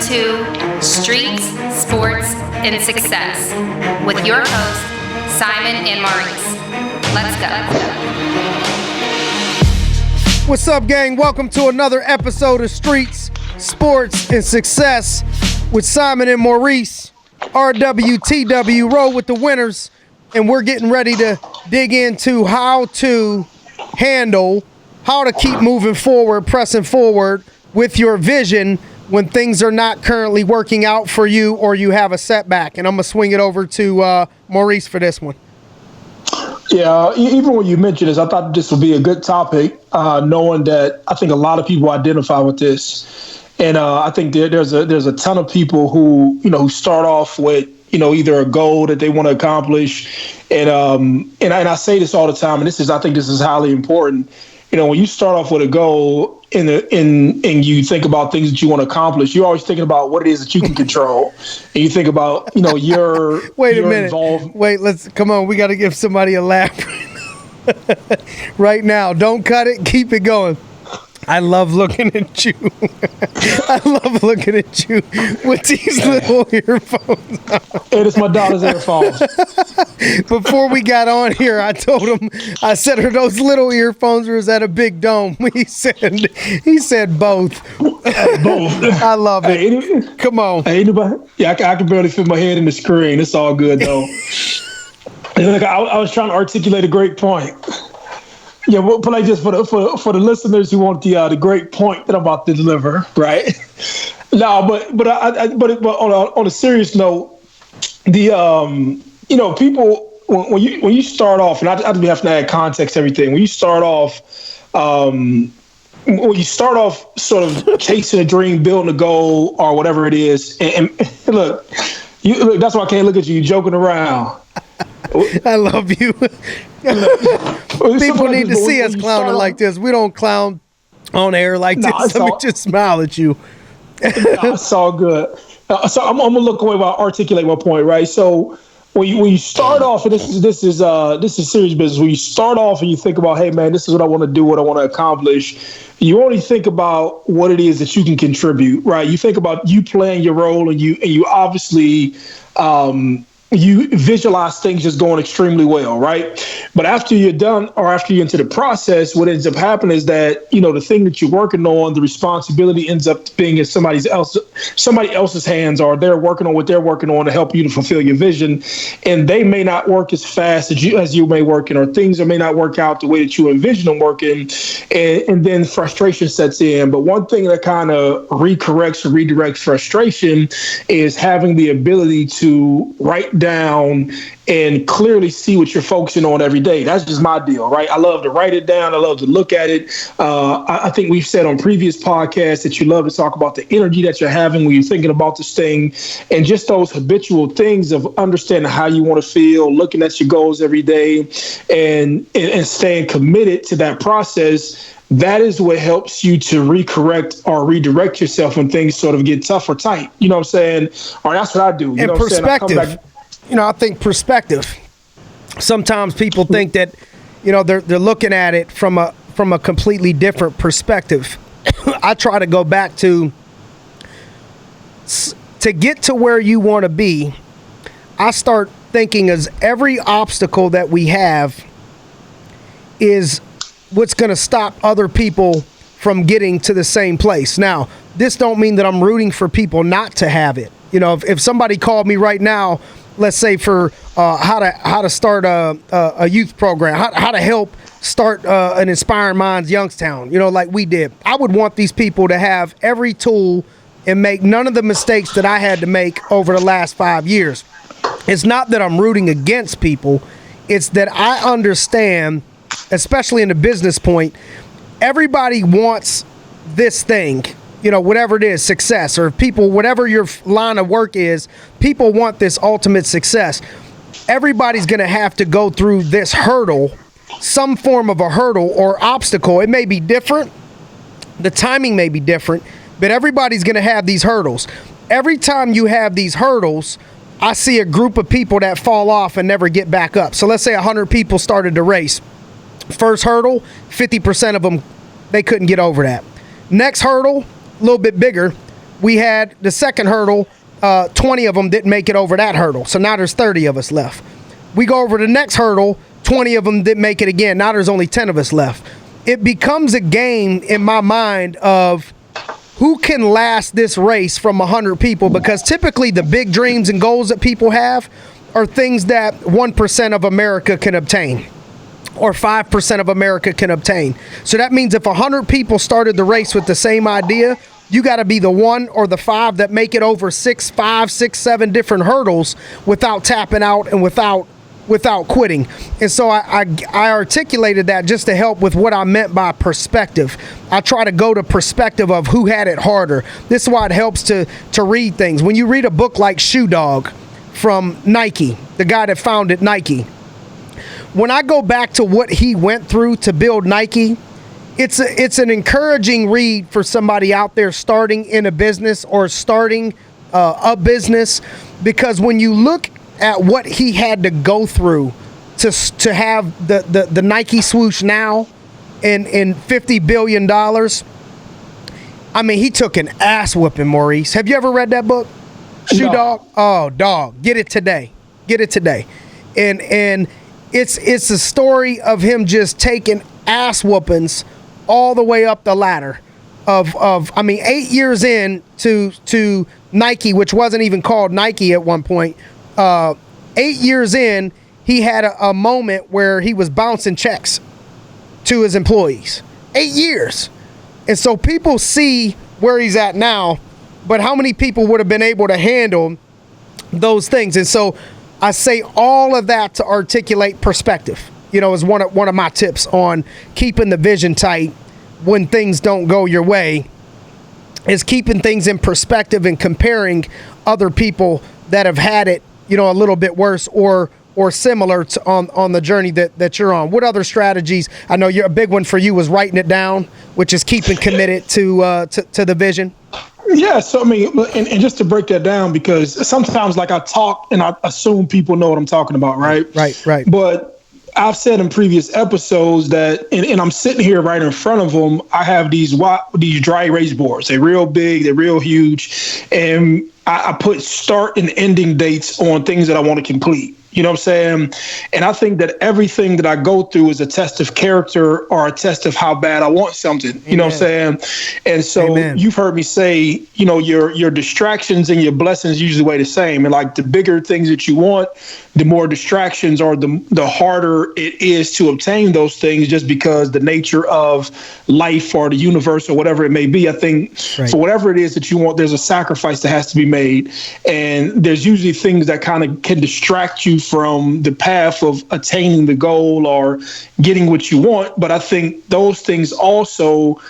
to Streets, Sports, and Success with your hosts, Simon and Maurice. Let's go. What's up, gang? Welcome to another episode of Streets, Sports, and Success with Simon and Maurice. RWTW, roll with the winners, and we're getting ready to dig into how to handle, how to keep moving forward, pressing forward with your vision when things are not currently working out for you or you have a setback. And I'm going to swing it over to Maurice for this one. Yeah, even when you mentioned this, I thought this would be a good topic, knowing that I think a lot of people identify with this. And I think there's a ton of people who start off with, either a goal that they want to accomplish. And I say this all the time, and I think this is highly important. When you start off with a goal and you think about things that you want to accomplish, you're always thinking about what it is that you can control. And you think about, your Wait a minute. involved. Wait, come on. We got to give somebody a laugh right now. Don't cut it. Keep it going. I love looking at you. I love looking at you with these little earphones on. And it's my daughter's earphones. Before we got on here, I told him, I said, are those little earphones or is that a big dome? He said both. Both. I love it. Come on. Hey, anybody? Yeah, I can barely fit my head in the screen. It's all good, though. And I was trying to articulate a great point. Yeah, but like just for the listeners who want the great point that I'm about to deliver, right? No, but on a serious note, the people when you start off, and I have to add context to everything. When you start off sort of chasing a dream, building a goal, or whatever it is, and look, that's why I can't look at you joking around. I love you. People need to see us clowning like this. We don't clown on air like this. Let me just smile at you. It's all good. So I'm gonna look away while I articulate my point, right? So when you start off, and this is serious business. When you start off and you think about, hey man, this is what I want to do, what I want to accomplish. You only think about what it is that you can contribute, right? You think about you playing your role, and you obviously. You visualize things just going extremely well, right? But after you're done or after you're into the process, what ends up happening is that, the thing that you're working on, the responsibility ends up being in somebody else's hands, or they're working on what they're working on to help you to fulfill your vision. And they may not work as fast as you may work in, or things may not work out the way that you envision them working. And then frustration sets in. But one thing that kind of redirects frustration is having the ability to write down and clearly see what you're focusing on every day. That's just my deal, right? I love to write it down. I love to look at it. I think we've said on previous podcasts that you love to talk about the energy that you're having when you're thinking about this thing, and just those habitual things of understanding how you want to feel, looking at your goals every day, and staying committed to that process. That is what helps you to recorrect or redirect yourself when things sort of get tough or tight. You know what I'm saying? Or that's what I do. And perspective. I think perspective. Sometimes people think that, they're looking at it from a completely different perspective. I try to go back to get to where you want to be. I start thinking as every obstacle that we have is what's going to stop other people from getting to the same place. Now, this don't mean that I'm rooting for people not to have it. If somebody called me right now, let's say for how to start a youth program, how to help start an Inspiring Minds Youngstown, like we did, I would want these people to have every tool and make none of the mistakes that I had to make over the last 5 years. It's not that I'm rooting against people. It's that I understand, especially in the business point, everybody wants this thing, whatever it is, success, or people, whatever your line of work is, people want this ultimate success. Everybody's going to have to go through this hurdle, some form of a hurdle or obstacle. It may be different. The timing may be different, but everybody's going to have these hurdles. Every time you have these hurdles, I see a group of people that fall off and never get back up. So let's say 100 people started the race. First hurdle, 50% of them, they couldn't get over that. Next hurdle, a little bit bigger, we had the second hurdle. 20 of them didn't make it over that hurdle. So now there's 30 of us left. We go over the next hurdle. 20 of them didn't make it again. Now there's only 10 of us left. It becomes a game in my mind of who can last this race from 100 people, because typically the big dreams and goals that people have are things that 1% of America can obtain or 5% of America can obtain. So that means if 100 people started the race with the same idea, you got to be the 1 or the 5 that make it over 5, 6, 7 different hurdles without tapping out and without quitting. And so I articulated that just to help with what I meant by perspective. I try to go to perspective of who had it harder. This is why it helps to read things. When you read a book like Shoe Dog from Nike, the guy that founded Nike, when I go back to what he went through to build Nike, it's an encouraging read for somebody out there starting in a business or starting a business, because when you look at what he had to go through to have the Nike swoosh now in $50 billion, I mean, he took an ass whooping, Maurice. Have you ever read that book? Shoe Dog? Oh, dog. Get it today. And it's a story of him just taking ass whoopings all the way up the ladder of 8 years in to Nike, which wasn't even called Nike at one point. 8 years in, he had a moment where he was bouncing checks to his employees. 8 years. And so people see where he's at now, but how many people would have been able to handle those things? And so I say all of that to articulate perspective, is one of my tips on keeping the vision tight when things don't go your way, is keeping things in perspective and comparing other people that have had it, a little bit worse or similar to on the journey that you're on. What other strategies? I know a big one for you was writing it down, which is keeping committed to the vision. Yeah, so I mean, and just to break that down, because sometimes like I talk and I assume people know what I'm talking about, right? Right. But I've said in previous episodes that, and I'm sitting here right in front of them, I have these dry erase boards. They're real big, they're real huge, and I put start and ending dates on things that I want to complete. You know what I'm saying? And I think that everything that I go through is a test of character or a test of how bad I want something. Amen. You know what I'm saying? And so Amen. You've heard me say, your distractions and your blessings usually weigh the same. And like the bigger things that you want, the more distractions or the harder it is to obtain those things, just because the nature of life or the universe or whatever it may be. I think for whatever it is that you want, there's a sacrifice that has to be made. And there's usually things that kind of can distract you from the path of attaining the goal or getting what you want. But I think those things also,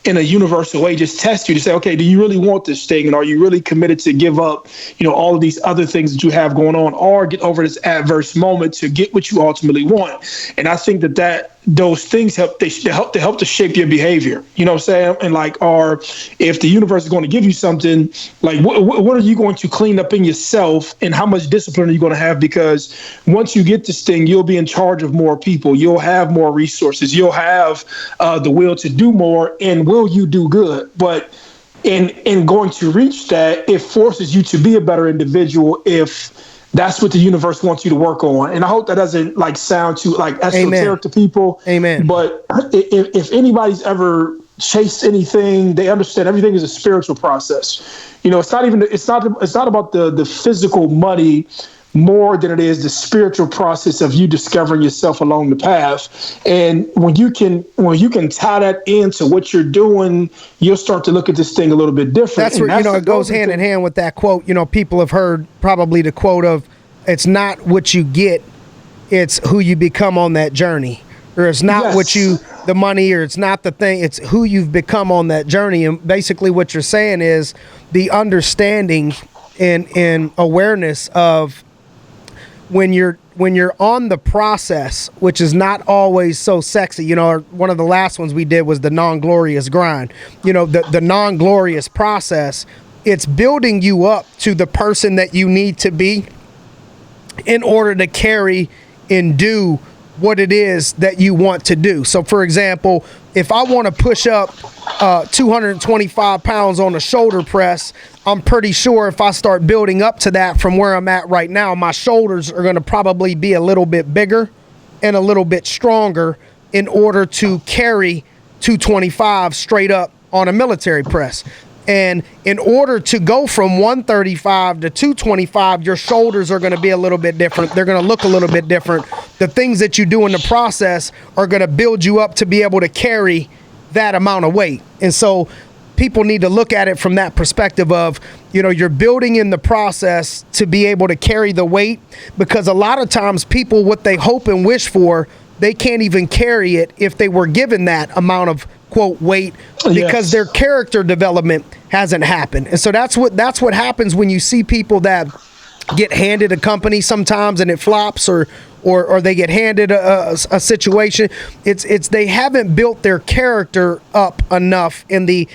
in a universal way, just test you to say, okay, do you really want this thing? And are you really committed to give up, all of these other things that you have going on, or get over this adverse moment to get what you ultimately want? And I think that those things help to shape your behavior. You know what I'm saying? And or if the universe is going to give you something, like what are you going to clean up in yourself, and how much discipline are you going to have? Because once you get this thing, you'll be in charge of more people. You'll have more resources. You'll have the will to do more. And will you do good? But in going to reach that, it forces you to be a better individual if that's what the universe wants you to work on. And I hope that doesn't sound too esoteric to people. Amen. But if anybody's ever chased anything, they understand everything is a spiritual process. It's not about the physical money more than it is the spiritual process of you discovering yourself along the path. And when you can tie that into what you're doing, you'll start to look at this thing a little bit different. That's where, it goes hand in hand with that quote. People have heard probably the quote of, it's not what you get, it's who you become on that journey. Or it's not the money, or it's not the thing, it's who you've become on that journey. And basically what you're saying is the understanding and awareness of when you're on the process, which is not always so sexy. One of the last ones we did was the non-glorious grind. The non-glorious process, it's building you up to the person that you need to be in order to carry and do what it is that you want to do. So for example, if I want to push up 225 pounds on a shoulder press, I'm pretty sure if I start building up to that from where I'm at right now, my shoulders are going to probably be a little bit bigger and a little bit stronger in order to carry 225 straight up on a military press. And in order to go from 135 to 225, your shoulders are going to be a little bit different. They're going to look a little bit different. The things that you do in the process are going to build you up to be able to carry that amount of weight. And so people need to look at it from that perspective of, you're building in the process to be able to carry the weight, because a lot of times people, what they hope and wish for, they can't even carry it if they were given that amount of quote weight, because their character development hasn't happened. And so that's what happens when you see people that get handed a company sometimes and it flops, or they get handed a situation. It's they haven't built their character up enough in the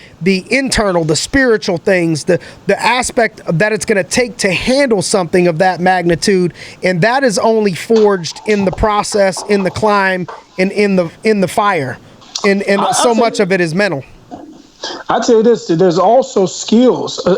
internal, the spiritual things, the aspect that it's going to take to handle something of that magnitude, and that is only forged in the process, in the climb, and in the fire, and so much of it is mental. I'd say this: there's also skills to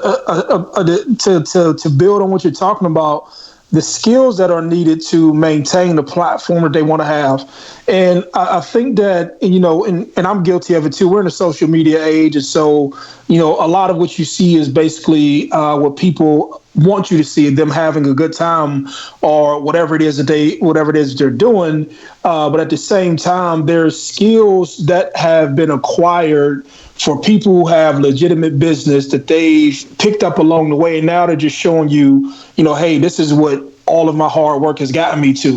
build on what you're talking about. The skills that are needed to maintain the platform that they want to have. And I think that, and I'm guilty of it too. We're in a social media age. And so, a lot of what you see is basically what people want you to see, them having a good time or whatever it is that they're doing. But at the same time, there's skills that have been acquired for people who have legitimate business that they've picked up along the way. And now they're just showing you, hey, this is what all of my hard work has gotten me to,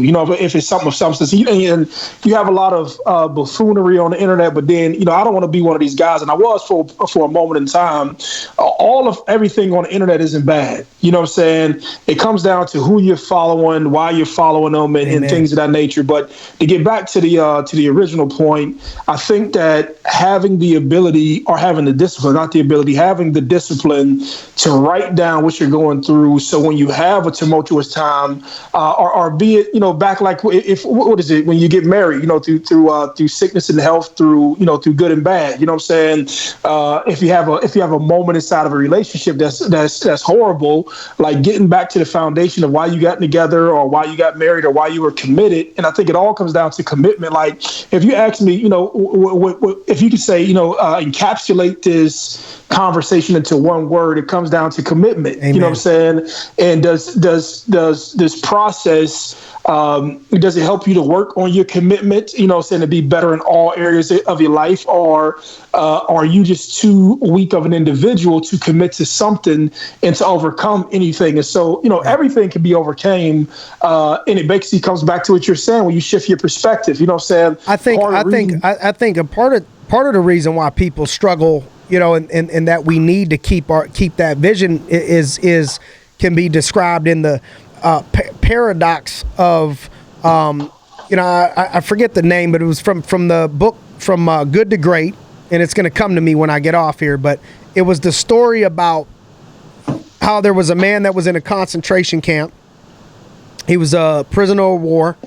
if it's something of substance. And you have a lot of buffoonery on the internet, but then, I don't want to be one of these guys. And I was for a moment in time. All of everything on the internet isn't bad. You know what I'm saying? It comes down to who you're following, why you're following them, and things of that nature. But to get back to the original point, I think that having the ability, or having the discipline, not the ability, having the discipline to write down what you're going through, so when you have a tumultuous time, or be it, back like what is it when you get married, through sickness and health, through good and bad, you know what I'm saying? If you have a moment inside of a relationship that's horrible, like getting back to the foundation of why you got together, or why you got married, or why you were committed. And I think it all comes down to commitment. Like if you ask me, if you could say, encapsulate this conversation into one word, it comes down to commitment. Amen. You know what I'm saying? And does this process, does it help you to work on your commitment, to be better in all areas of your life? Or are you just too weak of an individual to commit to something and to overcome anything? And so, everything can be overcame. And it basically comes back to what you're saying when you shift your perspective. You know what I'm saying? I think a part of the reason why people struggle, and that we need to keep that vision is can be described in the paradox of, I forget the name, but it was from the book From Good to Great, and it's going to come to me when I get off here. But it was the story about how there was a man that was in a concentration camp. He was a prisoner of war.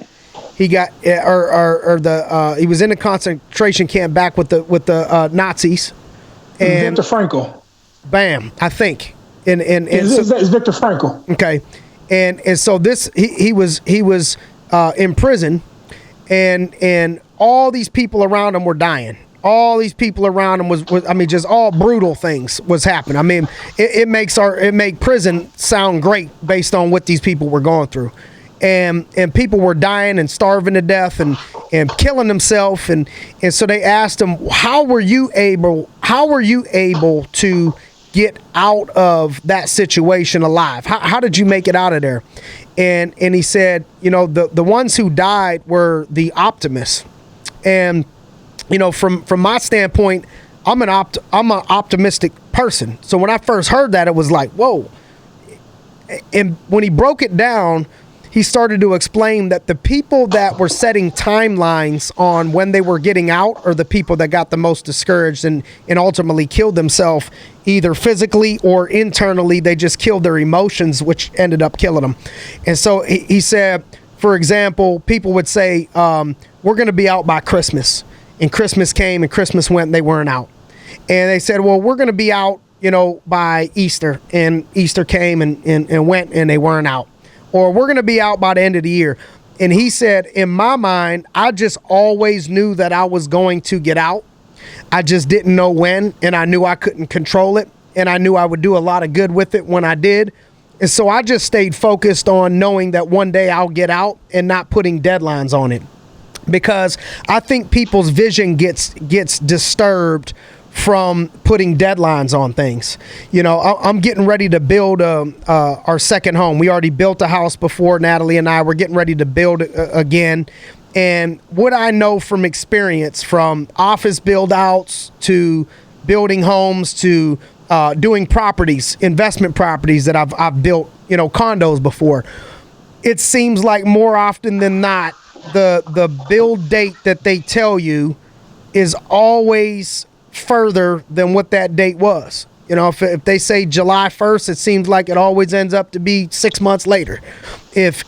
He got he was in a concentration camp back with the Nazis. And Viktor Frankl. Bam, I think. And it's Viktor Frankl. Okay. And so this he was in prison, and all these people around him were dying. All these people around him was just all brutal things was happening. I mean, it make prison sound great based on what these people were going through. And people were dying and starving to death and killing themselves, and so they asked him, how were you able to get out of that situation alive? How did you make it out of there? And he said, the ones who died were the optimists. And from my standpoint, I'm an optimistic person. So when I first heard that, it was like, whoa. And when he broke it down, he started to explain that the people that were setting timelines on when they were getting out are the people that got the most discouraged and ultimately killed themselves, either physically or internally. They just killed their emotions, which ended up killing them. And so he said, for example, people would say, we're going to be out by Christmas. And Christmas came and Christmas went and they weren't out. And they said, well, we're going to be out, by Easter. And Easter came and went, and they weren't out. Or we're going to be out by the end of the year. And he said, in my mind, I just always knew that I was going to get out. I just didn't know when, and I knew I couldn't control it, and I knew I would do a lot of good with it when I did. And so I just stayed focused on knowing that one day I'll get out and not putting deadlines on it. Because I think people's vision gets disturbed from putting deadlines on things. I'm getting ready to build our second home. We already built a house before, Natalie and I. We're getting ready to build again. And what I know from experience, from office build outs to building homes to doing properties, investment properties that I've built, condos before, it seems like more often than not, the build date that they tell you is always further than what that date was. If they say July 1st, it seems like it always ends up to be 6 months later. If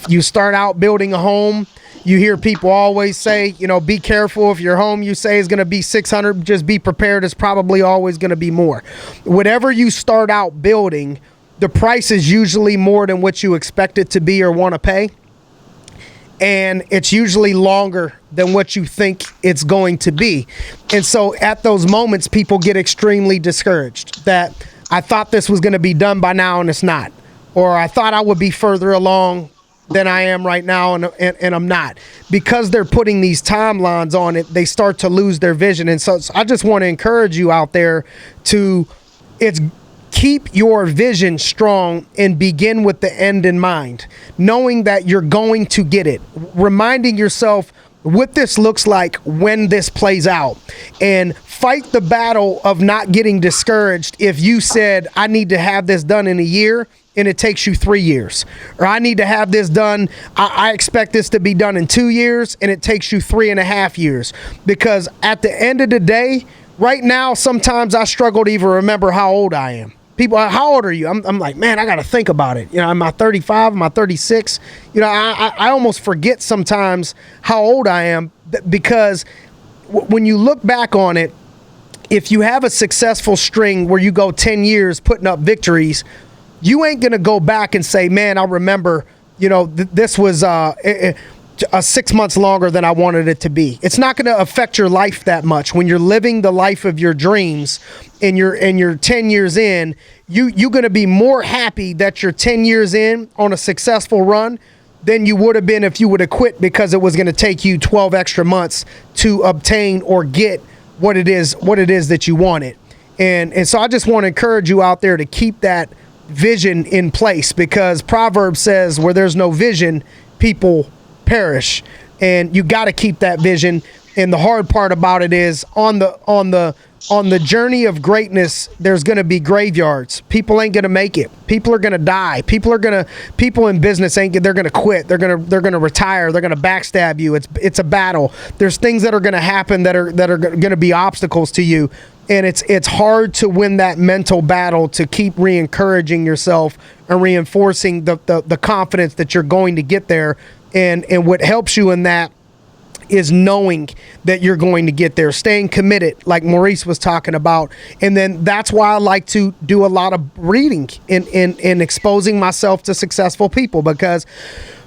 you start out building a home, you hear people always say, be careful. If your home you say is going to be 600, just be prepared. It's probably always going to be more. Whatever you start out building, the price is usually more than what you expect it to be or want to pay. And it's usually longer than what you think it's going to be. And so at those moments, people get extremely discouraged that I thought this was going to be done by now and it's not. Or I thought I would be further along than I am right now and I'm not. Because they're putting these timelines on it, they start to lose their vision. And so I just want to encourage you out there to keep your vision strong and begin with the end in mind, knowing that you're going to get it, reminding yourself what this looks like when this plays out, and fight the battle of not getting discouraged if you said, I need to have this done in a year and it takes you 3 years, or I need to have this done, I expect this to be done in 2 years and it takes you 3.5 years. Because at the end of the day, right now, sometimes I struggle to even remember how old I am. People, how old are you? I'm like, man, I got to think about it. Am I 35? Am I 36? I almost forget sometimes how old I am because when you look back on it, if you have a successful string where you go 10 years putting up victories, you ain't going to go back and say, man, I remember, this was 6 months longer than I wanted it to be. It's not going to affect your life that much. When you're living the life of your dreams and you're 10 years in, you're going to be more happy that you're 10 years in on a successful run than you would have been if you would have quit because it was going to take you 12 extra months to obtain or get what it is that you wanted. And so I just want to encourage you out there to keep that vision in place, because Proverbs says where there's no vision, people perish, and you got to keep that vision. And the hard part about it is on the journey of greatness, there's going to be graveyards. People ain't going to make it. People are going to die. People in business they're going to quit. They're going to retire. They're going to backstab you. It's a battle. There's things that are going to happen that are going to be obstacles to you. And it's hard to win that mental battle, to keep re-encouraging yourself and reinforcing the confidence that you're going to get there. And what helps you in that is knowing that you're going to get there, staying committed, like Maurice was talking about. And then that's why I like to do a lot of reading and exposing myself to successful people, because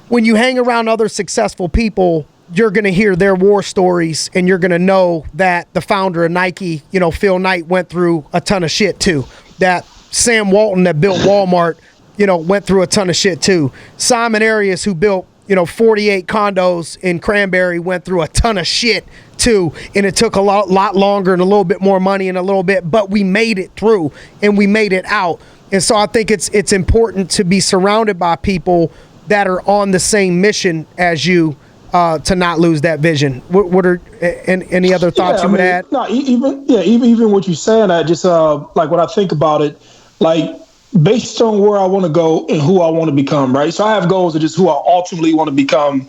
when you hang around other successful people, you're going to hear their war stories, and you're going to know that the founder of Nike, Phil Knight, went through a ton of shit too. That Sam Walton that built Walmart, went through a ton of shit too. Simon Arias, who built 48 condos in Cranberry, went through a ton of shit too, and it took a lot longer and a little bit more money and a little bit, but we made it through and we made it out. And so I think it's important to be surrounded by people that are on the same mission as you, to not lose that vision. What are any other thoughts you would add? No, even what you're saying, I just like when I think about it, like based on where I want to go and who I want to become, right? So I have goals of just who I ultimately want to become.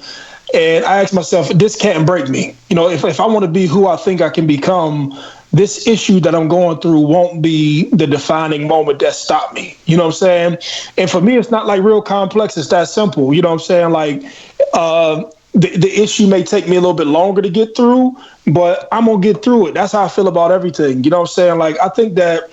And I ask myself, this can't break me. If I want to be who I think I can become, this issue that I'm going through won't be the defining moment that stopped me. You know what I'm saying? And for me, it's not like real complex. It's that simple. You know what I'm saying? Like, the issue may take me a little bit longer to get through, but I'm gonna get through it. That's how I feel about everything. You know what I'm saying? Like I think that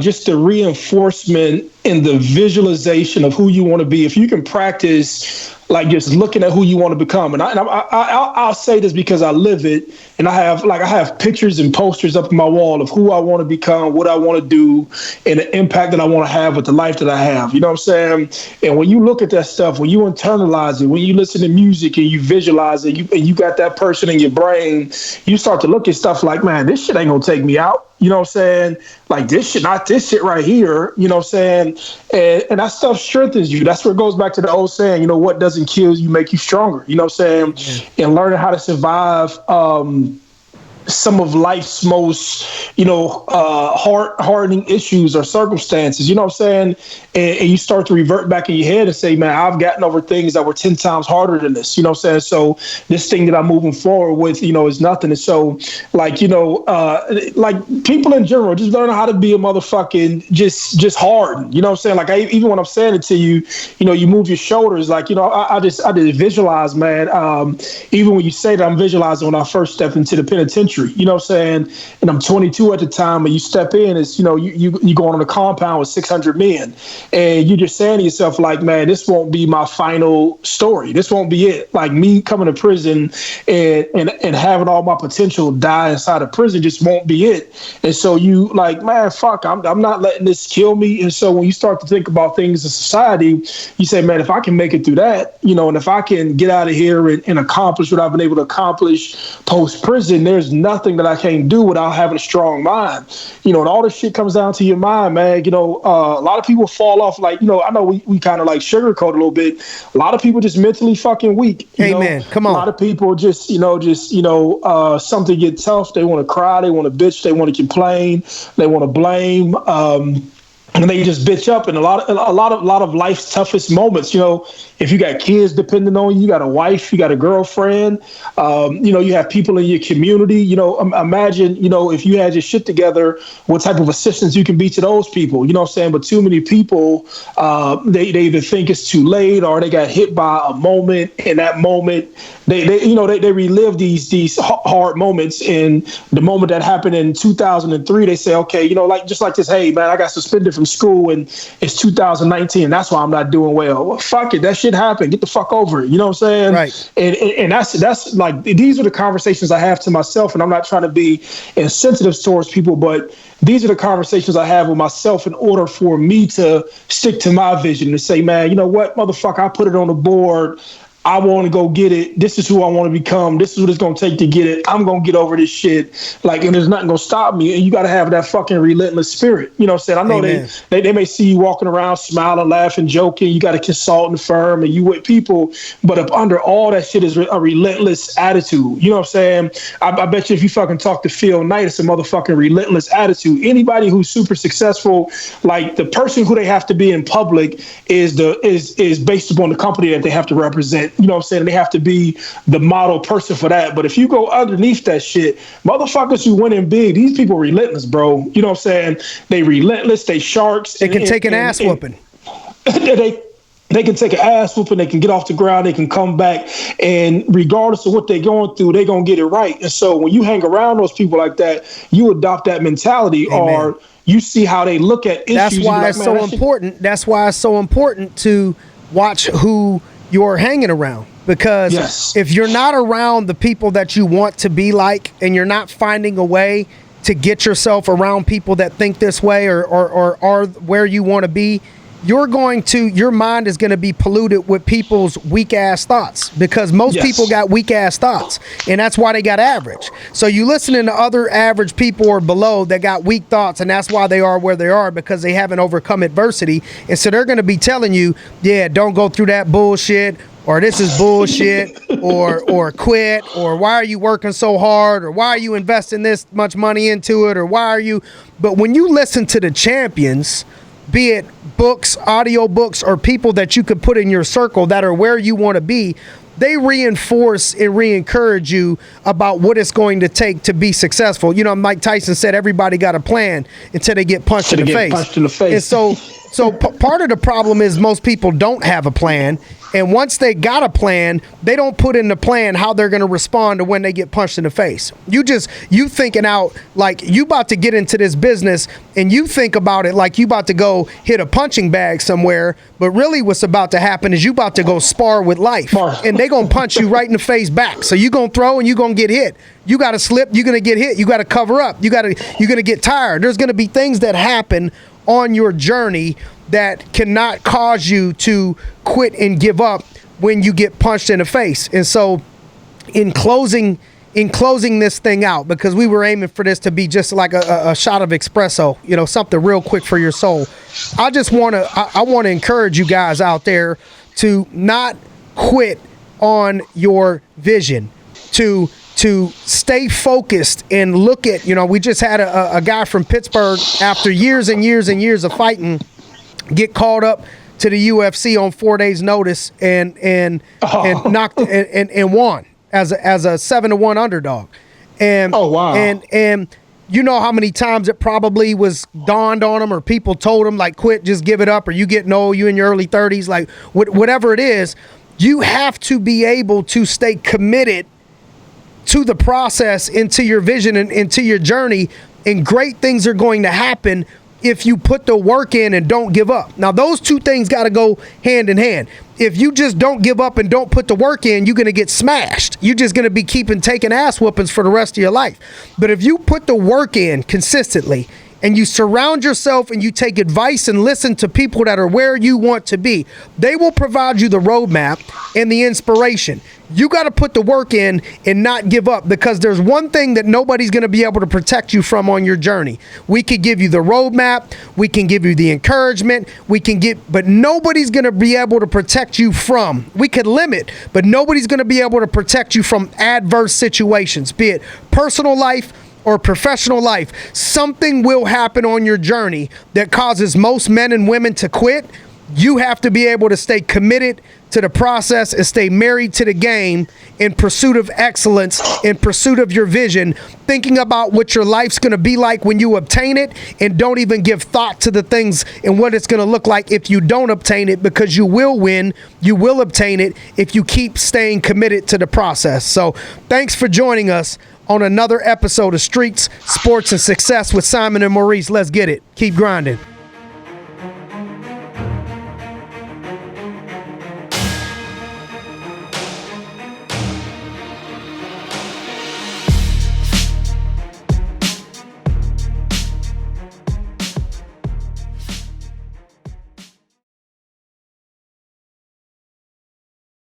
just the reinforcement and the visualization of who you want to be, if you can practice like just looking at who you want to become. And I'll say this because I live it, and I have pictures and posters up on my wall of who I want to become, what I want to do, and the impact that I want to have with the life that I have. You know what I'm saying? And when you look at that stuff, when you internalize it, when you listen to music and you visualize it, and you got that person in your brain, you start to look at stuff like, man, this shit ain't gonna take me out. You know what I'm saying? Like this shit, not this shit right here. You know what I'm saying? And that stuff strengthens you. That's where it goes back to the old saying, you know, what doesn't kill you make you stronger. You know what I'm saying? Yeah. And learning how to survive some of life's most, hardening issues or circumstances, you know what I'm saying? And you start to revert back in your head and say, man, I've gotten over things that were 10 times harder than this, you know what I'm saying? So this thing that I'm moving forward with, is nothing. And so like people in general, just learn how to be a motherfucking just hard. You know what I'm saying? Like even when I'm saying it to you, you move your shoulders. Like, I just visualize, man. Even when you say that, I'm visualizing when I first stepped into the penitentiary. You know what I'm saying? And I'm 22 at the time, and you step in, it's, you going on a compound with 600 men, and you're just saying to yourself, like, man, this won't be my final story. This won't be it. Like me coming to prison and having all my potential die inside of prison just won't be it. And so you like, man, fuck, I'm not letting this kill me. And so when you start to think about things in society, you say, man, if I can make it through that, and if I can get out of here and accomplish what I've been able to accomplish post prison, there's nothing that I can't do without having a strong mind. And all this shit comes down to your mind, man. A lot of people fall off, like, I know we kind of like sugarcoat a little bit. A lot of people just mentally fucking weak. Amen. Come on. A lot of people just something get tough. They want to cry. They want to bitch. They want to complain. They want to blame. And they just bitch up. And a lot of life's toughest moments, if you got kids depending on you, you got a wife, you got a girlfriend, you have people in your community, imagine, if you had your shit together, what type of assistance you can be to those people, you know what I'm saying? But too many people, they either think it's too late or they got hit by a moment. In that moment, they relive these hard moments. And the moment that happened in 2003, they say, okay, just like this, hey man, I got suspended from school and it's 2019. That's why I'm not doing well. Well, fuck it. That shit happened. Get the fuck over it. You know what I'm saying? Right. And that's like, these are the conversations I have to myself, and I'm not trying to be insensitive towards people, but these are the conversations I have with myself in order for me to stick to my vision and say, man, you know what, motherfucker, I put it on the board. I want to go get it. This is who I want to become. This is what it's going to take to get it. I'm going to get over this shit. Like, and there's nothing going to stop me. And you got to have that fucking relentless spirit. You know what I'm saying? I know they may see you walking around smiling, laughing, joking. You got a consulting firm and you with people. But up under all that shit is a relentless attitude. You know what I'm saying? I bet you if you fucking talk to Phil Knight, it's a motherfucking relentless attitude. Anybody who's super successful, like the person who they have to be in public is based upon the company that they have to represent. You know what I'm saying? They have to be the model person for that. But if you go underneath that shit, motherfuckers who winning big, these people relentless, bro. You know what I'm saying? They relentless. They sharks. They can take an ass whooping. They can take an ass whooping. They can get off the ground. They can come back. And regardless of what they're going through, they're going to get it right. And so when you hang around those people like that, you adopt that mentality. Amen. Or you see how they look at issues. That's why it's so important. That's why it's so important to watch who you're hanging around, because if you're not around the people that you want to be like, and you're not finding a way to get yourself around people that think this way or are where you want to be, your mind is going to be polluted with people's weak ass thoughts, because most people got weak ass thoughts, and that's why they got average. So you listening to other average people or below that got weak thoughts, and that's why they are where they are, because they haven't overcome adversity. And so they're going to be telling you, yeah, don't go through that bullshit, or this is bullshit, or quit, or why are you working so hard, or why are you investing this much money into it, or why are you. But when you listen to the champions, be it books, audio books, or people that you could put in your circle that are where you want to be, they reinforce and re-encourage you about what it's going to take to be successful. Mike Tyson said everybody got a plan until they get punched in the face. And part of the problem is most people don't have a plan. And once they got a plan, they don't put in the plan how they're going to respond to when they get punched in the face. You thinking out like you about to get into this business and you think about it like you about to go hit a punching bag somewhere, but really what's about to happen is you about to go spar with life. And they going to punch you right in the face back. So you going to throw and you going to get hit. You got to slip, you're going to get hit. You got to cover up. You're going to get tired. There's going to be things that happen on your journey that cannot cause you to quit and give up when you get punched in the face. And so in closing this thing out, because we were aiming for this to be just like a shot of espresso, something real quick for your soul. I want to encourage you guys out there to not quit on your vision, to stay focused and look at, we just had a guy from Pittsburgh after years and years and years of fighting get called up to the UFC on 4 days notice and knocked and won as a 7-1 underdog. And oh wow. And you know how many times it probably was dawned on him or people told him like quit, just give it up, or you getting old, you in your early 30s, like whatever it is, you have to be able to stay committed to the process, into your vision and into your journey, and great things are going to happen if you put the work in and don't give up. Now, those two things got to go hand in hand. If you just don't give up and don't put the work in, you're going to get smashed. You're just going to be taking ass whoopings for the rest of your life. But if you put the work in consistently and you surround yourself and you take advice and listen to people that are where you want to be, they will provide you the roadmap and the inspiration. You got to put the work in and not give up, because there's one thing that nobody's going to be able to protect you from on your journey. We could give you the roadmap, we can give you the encouragement, but nobody's going to be able to protect you from. We could limit, but nobody's going to be able to protect you from adverse situations, be it personal life or professional life. Something will happen on your journey that causes most men and women to quit. You have to be able to stay committed to the process and stay married to the game in pursuit of excellence, in pursuit of your vision, thinking about what your life's going to be like when you obtain it, and don't even give thought to the things and what it's going to look like if you don't obtain it, because you will win, you will obtain it if you keep staying committed to the process. So thanks for joining us on another episode of Streets, Sports, and Success with Simon and Maurice. Let's get it. Keep grinding.